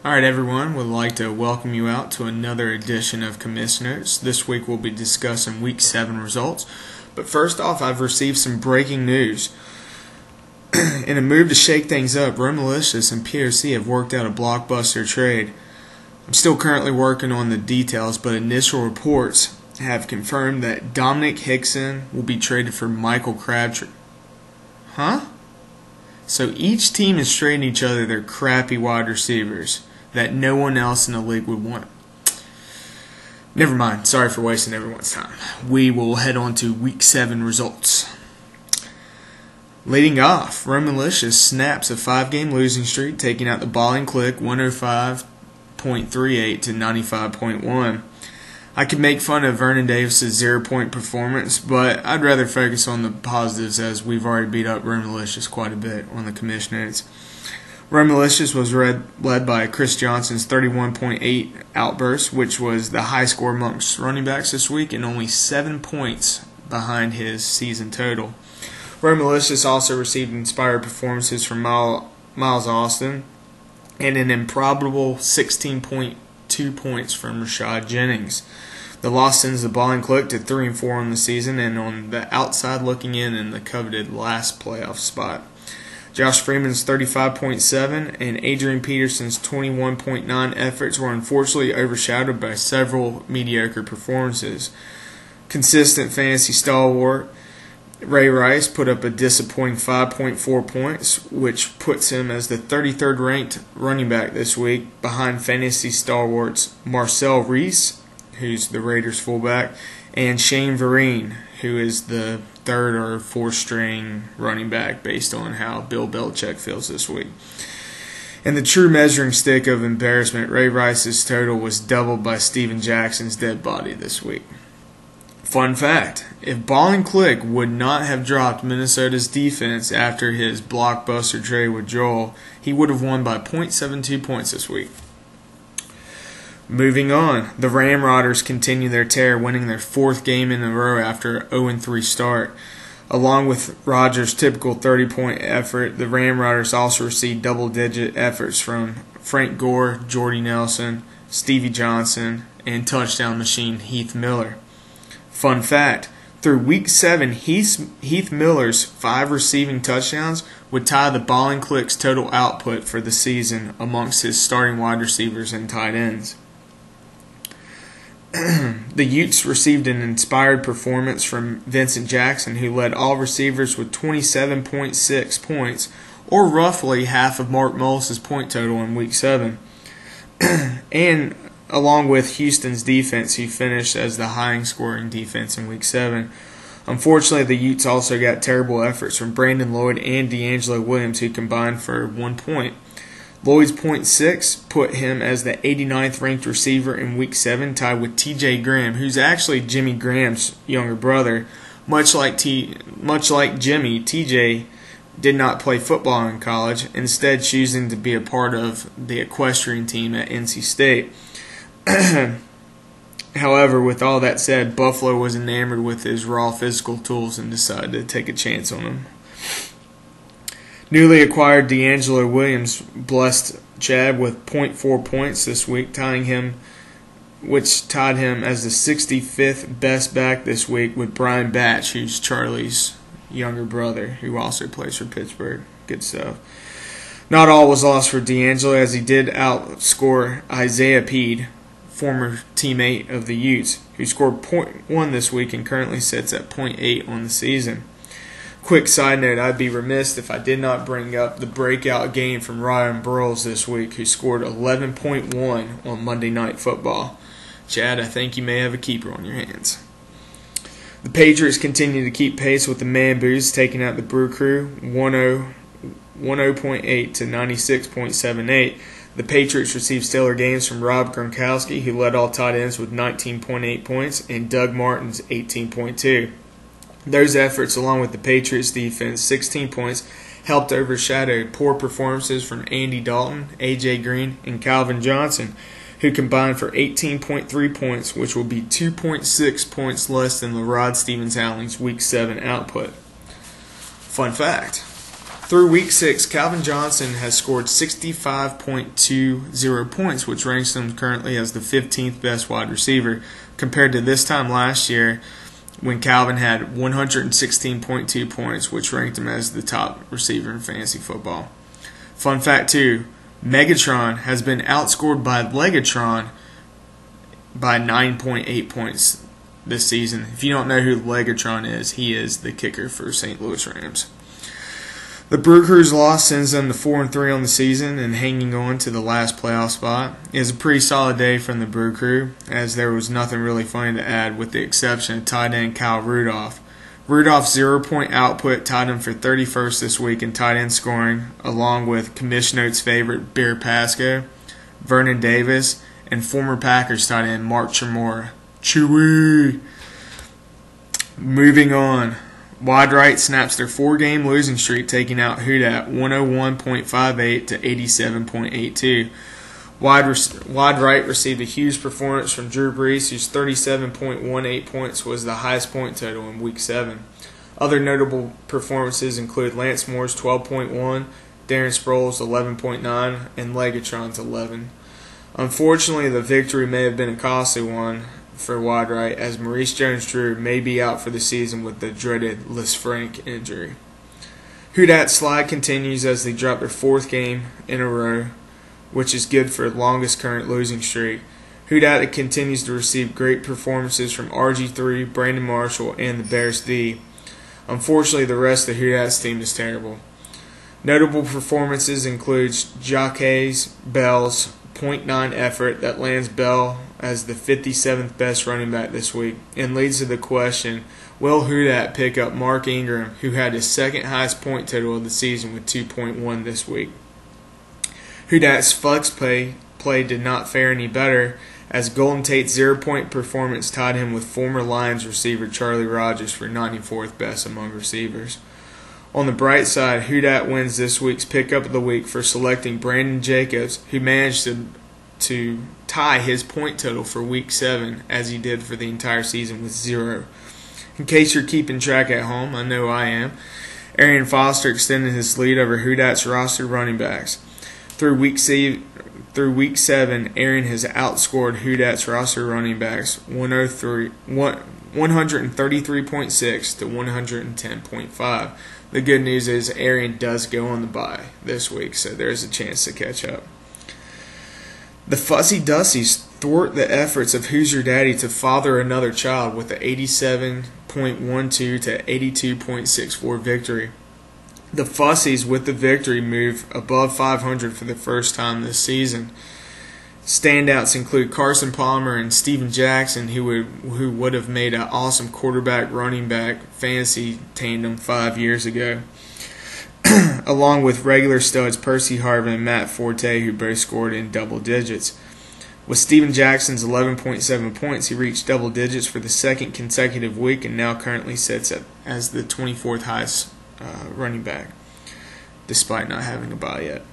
Alright everyone, would like to welcome you out to another edition of Commish Notes. This week we'll be discussing Week 7 results. But first off, I've received some breaking news. In a move to shake things up, Romalicious and POC have worked out a blockbuster trade. I'm still currently working on the details, but initial reports have confirmed that Dominic Hickson will be traded for Michael Crabtree. Huh? So each team is trading each other their crappy wide receivers that no one else in the league would want. Never mind. Sorry for wasting everyone's time. We will head on to Week 7 results. Leading off, Romalicious snaps a 5-game losing streak, taking out the Ball and Click 105.38 to 95.1. I could make fun of Vernon Davis's 0-point performance, but I'd rather focus on the positives as we've already beat up Romalicious quite a bit on the Commish Notes. Romalicious was led by Chris Johnson's 31.8 outburst, which was the high score amongst running backs this week and only 7 points behind his season total. Romalicious also received inspired performances from Miles Austin and an improbable 16.2 points from Rashad Jennings. The loss sends the Ball and Click to 3-4 on the season and on the outside looking in the coveted last playoff spot. Josh Freeman's 35.7 and Adrian Peterson's 21.9 efforts were unfortunately overshadowed by several mediocre performances. Consistent fantasy stalwart Ray Rice put up a disappointing 5.4 points, which puts him as the 33rd ranked running back this week, behind fantasy stalwarts Marcel Reese, who's the Raiders fullback, and Shane Vereen, who is the 3rd or 4th string running back based on how Bill Belichick feels this week. In the true measuring stick of embarrassment, Ray Rice's total was doubled by Steven Jackson's dead body this week. Fun fact, if Ball and Click would not have dropped Minnesota's defense after his blockbuster trade with Joel, he would have won by 0.72 points this week. Moving on, the Ramrodders continue their tear, winning their 4th game in a row after an 0-3 start. Along with Rodgers' typical 30-point effort, the Ramrodders also received double-digit efforts from Frank Gore, Jordy Nelson, Stevie Johnson, and touchdown machine Heath Miller. Fun fact, through Week 7, Heath Miller's 5 receiving touchdowns would tie the Ball and Click's total output for the season amongst his starting wide receivers and tight ends. The Utes received an inspired performance from Vincent Jackson, who led all receivers with 27.6 points, or roughly half of Mark Mullis's point total in Week 7. And along with Houston's defense, who finished as the high-scoring defense in Week 7. Unfortunately, the Utes also got terrible efforts from Brandon Lloyd and D'Angelo Williams, who combined for 1 point. Lloyd's .6 put him as the 89th ranked receiver in Week 7, tied with TJ Graham, who's actually Jimmy Graham's younger brother. Much like Jimmy, TJ did not play football in college, instead choosing to be a part of the equestrian team at NC State. However, with all that said, Buffalo was enamored with his raw physical tools and decided to take a chance on him. Newly acquired D'Angelo Williams blessed Chad with 0.4 points this week, which tied him as the 65th best back this week with Brian Batch, who's Charlie's younger brother, who also plays for Pittsburgh. Good stuff. Not all was lost for D'Angelo, as he did outscore Isaiah Peed, former teammate of the Utes, who scored 0.1 this week and currently sits at 0.8 on the season. Quick side note, I'd be remiss if I did not bring up the breakout game from Ryan Broyles this week, who scored 11.1 on Monday Night Football. Chad, I think you may have a keeper on your hands. The Patriots continue to keep pace with the Man Boos, taking out the Brew Crew 10.8 to 96.78. The Patriots received stellar games from Rob Gronkowski, who led all tight ends with 19.8 points, and Doug Martin's 18.2. Those efforts, along with the Patriots' defense, 16 points, helped overshadow poor performances from Andy Dalton, A.J. Green, and Calvin Johnson, who combined for 18.3 points, which will be 2.6 points less than LaRod Stevens-Howling's Week 7 output. Fun fact, Through week 6, Calvin Johnson has scored 65.20 points, which ranks him currently as the 15th best wide receiver, compared to this time last year when Calvin had 116.2 points, which ranked him as the top receiver in fantasy football. Fun fact 2, Megatron has been outscored by Legatron by 9.8 points this season. If you don't know who Legatron is, he is the kicker for St. Louis Rams. The Brew Crew's loss sends them to 4-3 on the season and hanging on to the last playoff spot. It was a pretty solid day from the Brew Crew, as there was nothing really funny to add with the exception of tight end Kyle Rudolph. Rudolph's 0-point output tied him for 31st this week in tight end scoring, along with Commish Notes favorite Bear Pasco, Vernon Davis, and former Packers tight end Mark Chmura. Chewy! Moving on. Wide right snaps their 4-game losing streak, taking out Houdat 101.58 to 87.82. Wide right received a huge performance from Drew Brees, whose 37.18 points was the highest point total in Week 7. Other notable performances include Lance Moore's 12.1, Darren Sproles' 11.9, and Legatron's 11. Unfortunately, the victory may have been a costly one for wide right, as Maurice Jones-Drew may be out for the season with the dreaded Lisfranc injury. Houdat's slide continues as they drop their 4th game in a row, which is good for the longest current losing streak. Houdat continues to receive great performances from RG3, Brandon Marshall, and the Bears D. Unfortunately, the rest of Houdat's team is terrible. Notable performances include Jacques Bell's .9 effort that lands Bell as the 57th best running back this week, and leads to the question, will Houdat pick up Mark Ingram, who had his 2nd highest point total of the season with 2.1 this week? Houdat's flex play did not fare any better, as Golden Tate's 0-point performance tied him with former Lions receiver Charlie Rogers for 94th best among receivers. On the bright side, Houdat wins this week's pickup of the week for selecting Brandon Jacobs, who managed to tie his point total for Week 7 as he did for the entire season with 0. In case you're keeping track at home, I know I am, Arian Foster extended his lead over Houdat's roster running backs. Through Week 7, Aaron has outscored Houdat's roster running backs 133.6 to 110.5. The good news is Arian does go on the bye this week, so there's a chance to catch up. The Fussy Dussies thwart the efforts of Who's Your Daddy to father another child with an 87.12 to 82.64 victory. The Fussies, with the victory, move above 500 for the first time this season. Standouts include Carson Palmer and Steven Jackson, who would have made an awesome quarterback running back fantasy tandem 5 years ago, along with regular studs Percy Harvin and Matt Forte, who both scored in double digits. With Steven Jackson's 11.7 points, he reached double digits for the 2nd consecutive week and now currently sits as the 24th highest running back, despite not having a bye yet.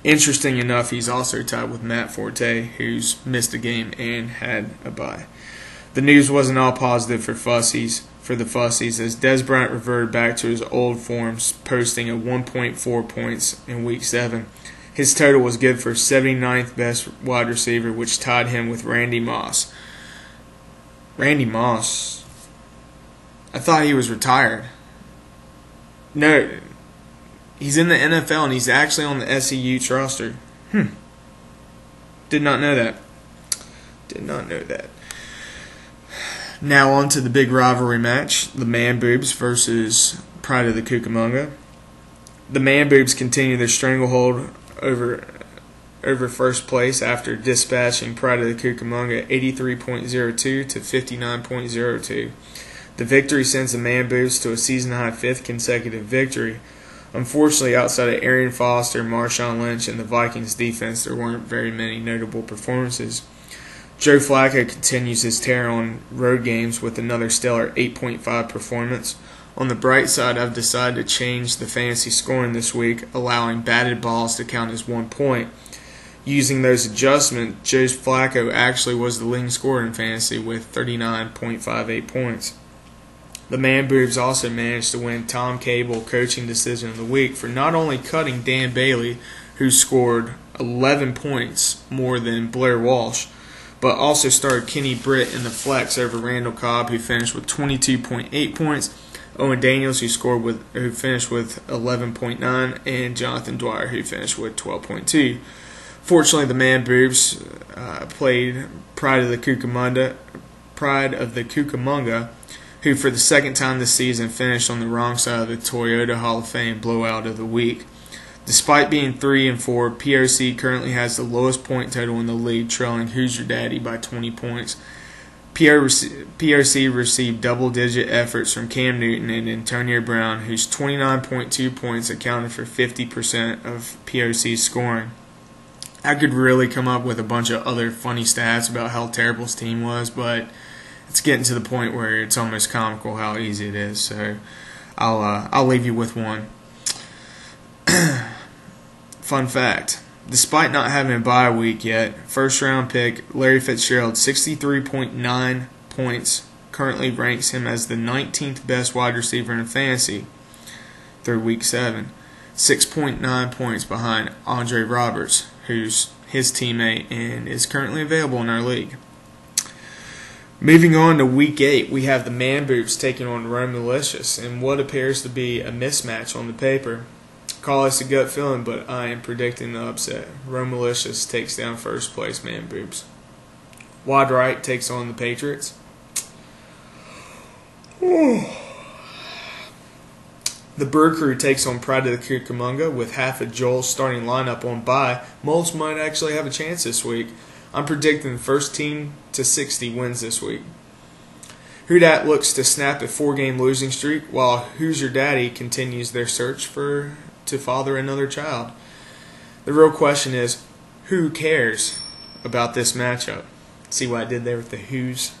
Interesting enough, he's also tied with Matt Forte, who's missed a game and had a bye. The news wasn't all positive for the Fussies, as Des Bryant reverted back to his old forms, posting a 1.4 points in Week 7. His total was good for 79th best wide receiver, which tied him with Randy Moss. Randy Moss? I thought he was retired. No, he's in the NFL and he's actually on the SEU roster. Did not know that. Now on to the big rivalry match, the Man Boobs versus Pride of the Cucamonga. The Man Boobs continue their stranglehold over first place after dispatching Pride of the Cucamonga 83.02 to 59.02. The victory sends the Man Boobs to a season-high 5th consecutive victory. Unfortunately, outside of Arian Foster, Marshawn Lynch, and the Vikings defense, there weren't very many notable performances. Joe Flacco continues his tear on road games with another stellar 8.5 performance. On the bright side, I've decided to change the fantasy scoring this week, allowing batted balls to count as 1 point. Using those adjustments, Joe Flacco actually was the leading scorer in fantasy with 39.58 points. The Man Boobs also managed to win Tom Cable Coaching Decision of the Week for not only cutting Dan Bailey, who scored 11 points more than Blair Walsh, but also started Kenny Britt in the flex over Randall Cobb, who finished with 22.8 points, Owen Daniels, who finished with 11.9, and Jonathan Dwyer, who finished with 12.2. Fortunately, the Man Boobs played Pride of the Cucamonga, who for the second time this season finished on the wrong side of the Toyota Hall of Fame blowout of the week. Despite being 3-4, POC currently has the lowest point total in the league, trailing Who's Your Daddy by 20 points. POC received double-digit efforts from Cam Newton and Antonio Brown, whose 29.2 points accounted for 50% of POC's scoring. I could really come up with a bunch of other funny stats about how terrible his team was, but it's getting to the point where it's almost comical how easy it is. So I'll leave you with one. Fun fact: despite not having a bye week yet, first-round pick Larry Fitzgerald, 63.9 points, currently ranks him as the 19th best wide receiver in fantasy through Week 7. 6.9 points behind Andre Roberts, who's his teammate and is currently available in our league. Moving on to Week 8, we have the Man Boobs taking on Rome Malicious in what appears to be a mismatch on the paper. Call this a gut feeling, but I am predicting the upset. Rome Malicious takes down first place Man Boobs. Wide Right takes on the Patriots. The Brew Crew takes on Pride of the Cucamonga with half of Joel's starting lineup on bye. Moles might actually have a chance this week. I'm predicting the first team to 60 wins this week. Who Dat looks to snap a 4-game losing streak, while Who's Your Daddy continues their search to father another child. The real question is, who cares about this matchup? See what I did there with the who's?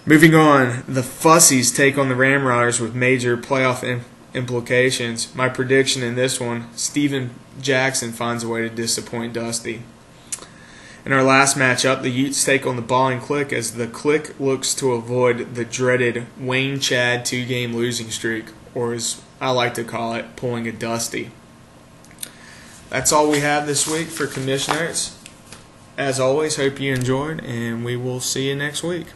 Moving on, the Fussies take on the Ramrodders with major playoff implications. My prediction in this one, Steven Jackson finds a way to disappoint Dusty. In our last matchup, the Utes take on the Balling Click as the Click looks to avoid the dreaded Wayne Chad 2-game losing streak, or as I like to call it, pulling a Dusty. That's all we have this week for Commish Notes. As always, hope you enjoyed, and we will see you next week.